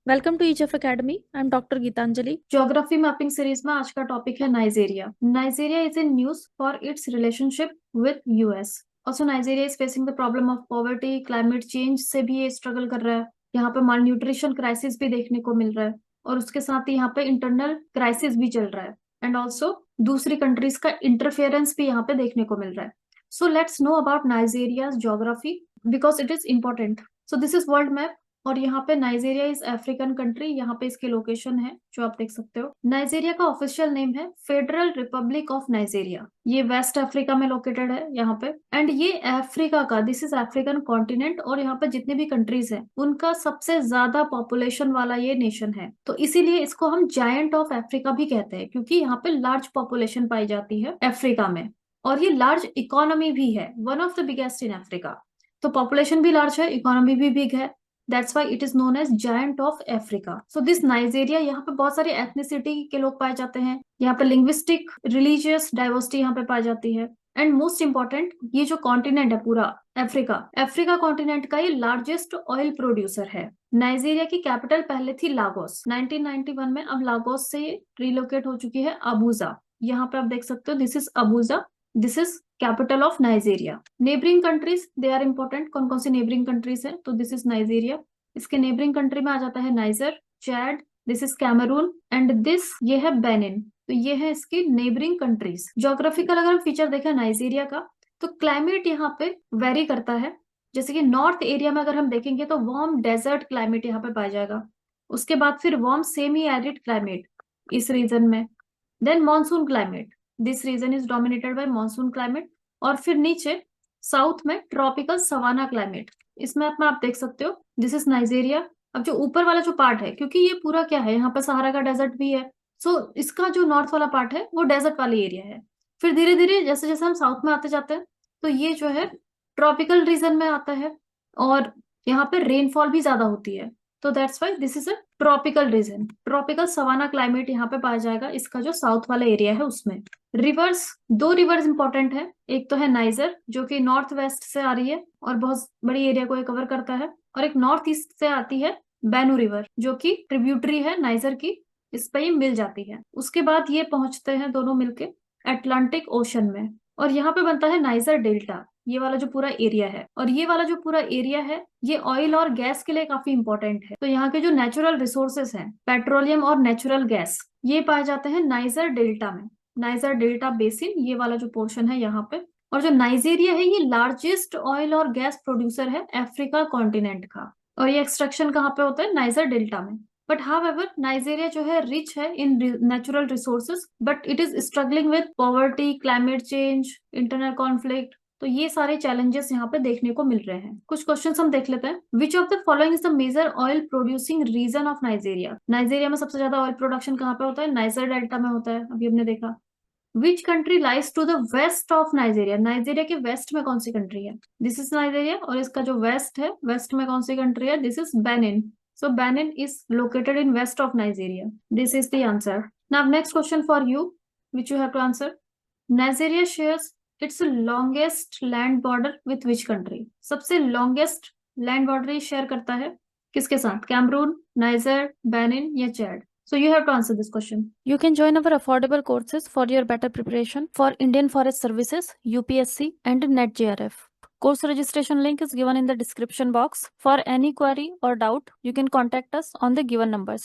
Welcome to each of academy. I am doctor Geetanjali. Geography mapping series में आज का topic है Nigeria. Nigeria is in news for its relationship with US. Also Nigeria is facing the problem of poverty, climate change से भी ये struggle कर रहा है। यहाँ पे माल न्यूट्रिशन क्राइसिस भी देखने को मिल रहा है और उसके साथ ही यहाँ पे इंटरनल क्राइसिस भी चल रहा है एंड ऑल्सो दूसरी कंट्रीज का इंटरफेरेंस भी यहाँ पे देखने को मिल रहा है। So let's know about Nigeria's geography because it is important. So this is world map और यहाँ पे नाइजीरिया इज अफ्रीकन कंट्री। यहाँ पे इसकी लोकेशन है जो आप देख सकते हो। नाइजीरिया का ऑफिशियल नेम है फेडरल रिपब्लिक ऑफ नाइजीरिया। ये वेस्ट अफ्रीका में लोकेटेड है यहाँ पे एंड ये अफ्रीका का, दिस इज अफ्रीकन कॉन्टिनेंट और यहाँ पे जितने भी कंट्रीज हैं उनका सबसे ज्यादा पॉपुलेशन वाला ये नेशन है। तो इसीलिए इसको हम जायंट ऑफ अफ्रीका भी कहते हैं क्योंकि यहाँ पे लार्ज पॉपुलेशन पाई जाती है अफ्रीका में और ये लार्ज इकोनॉमी भी है, one of the biggest in Africa. तो पॉपुलेशन भी लार्ज है, इकोनॉमी भी बिग है। That's why it is known as giant of Africa. So this Nigeria, यहाँ पे बहुत सारे एथनिसिटी के लोग पाए जाते हैं। यहाँ पे लिंग्विस्टिक रिलीजियस डाइवर्सिटी यहाँ पे पाई जाती है एंड मोस्ट इंपॉर्टेंट, ये जो कॉन्टिनेंट है पूरा अफ्रीका, अफ्रीका कॉन्टिनेंट का ये लार्जेस्ट ऑयल प्रोड्यूसर है। नाइजीरिया की कैपिटल पहले थी लागोस, 1991 में अब लागोस से रिलोकेट हो चुकी है अबूजा। यहाँ पे आप देख सकते हो, this is Abuja, this is capital of Nigeria. Neighbouring countries they are important, कौन कौन सी नेबरिंग कंट्रीज है, तो दिस इज नाइजीरिया। इसके नेबरिंग कंट्री में आ जाता है Niger, Chad, this is Cameroon and this ये है बेनिन। तो ये है इसकी नेबरिंग कंट्रीज। ज्योग्राफिकल अगर हम फीचर देखें नाइजीरिया का, तो क्लाइमेट यहाँ पे वेरी करता है। जैसे कि नॉर्थ एरिया में अगर हम देखेंगे तो वार्म डेजर्ट क्लाइमेट यहाँ पे पाया जाएगा। उसके बाद फिर वार्म सेमी एरिड क्लाइमेट इस रीजन में, then monsoon climate, this region is dominated by monsoon climate. और फिर नीचे साउथ में ट्रॉपिकल सवाना क्लाइमेट। इसमें अपना आप देख सकते हो, दिस इज नाइजीरिया। अब जो ऊपर वाला जो पार्ट है, क्योंकि ये पूरा क्या है, यहाँ पर सहारा का डेजर्ट भी है, सो इसका जो नॉर्थ वाला पार्ट है वो डेजर्ट वाली एरिया है। फिर धीरे धीरे जैसे जैसे हम साउथ में आते जाते हैं तो ये जो है ट्रॉपिकल रीजन में आता है और यहाँ पे रेनफॉल भी ज्यादा होती है। तो that's why this is a tropical region. Tropical savanna climate यहाँ पे पाया जाएगा इसका जो साउथ वाला एरिया है उसमें। रिवर्स, दो रिवर्स इंपॉर्टेंट है। एक तो है नाइजर जो कि नॉर्थ वेस्ट से आ रही है और बहुत बड़ी एरिया को ये कवर करता है, और एक नॉर्थ ईस्ट से आती है बैनू रिवर जो कि ट्रिब्यूटरी है नाइजर की, इस पे ये मिल जाती है। उसके बाद ये पहुंचते हैं दोनों मिलके अटलांटिक ओशन में और यहाँ पे बनता है नाइजर डेल्टा, ये वाला जो पूरा एरिया है। और ये वाला जो पूरा एरिया है ये ऑयल और गैस के लिए काफी इंपॉर्टेंट है। तो यहाँ के जो नेचुरल रिसोर्सेस हैं, पेट्रोलियम और नेचुरल गैस, ये पाए जाते हैं नाइजर डेल्टा में। नाइजर डेल्टा बेसिन ये वाला जो पोर्शन है यहाँ पे। और जो नाइजीरिया है ये लार्जेस्ट ऑयल और गैस प्रोड्यूसर है अफ्रीका कॉन्टिनेंट का, और ये एक्सट्रैक्शन कहाँ पे होता है, नाइजर डेल्टा में। बट हाउएवर नाइजीरिया जो है रिच है in natural resources, but it is struggling with poverty, climate change, internal conflict. तो ये सारे चैलेंजेस यहाँ पे देखने को मिल रहे हैं। कुछ क्वेश्चंस हम देख लेते हैं। Which of the following is the major oil producing region of Nigeria. Nigeria में सबसे ज्यादा ऑयल प्रोडक्शन कहाँ पे होता है, नाइजर डेल्टा में होता है, अभी हमने देखा। Which country lies to the west of Nigeria. Nigeria के वेस्ट में कौन सी कंट्री है, दिस इज नाइजीरिया। और इसका जो वेस्ट है, वेस्ट में कौन सी कंट्री है, this is Benin. So Benin is located in west of Nigeria, this is the answer. Now next question for you which you have to answer. Nigeria shares its longest land border with which country. सबसे longest land border ये share करता है किसके साथ, Cameroon, niger, Benin या Chad. So you have to answer this question. You can join our affordable courses for your better preparation for Indian Forest Services, UPSC, and NET JRF. Course registration link is given in the description box. For any query or doubt, you can contact us on the given numbers.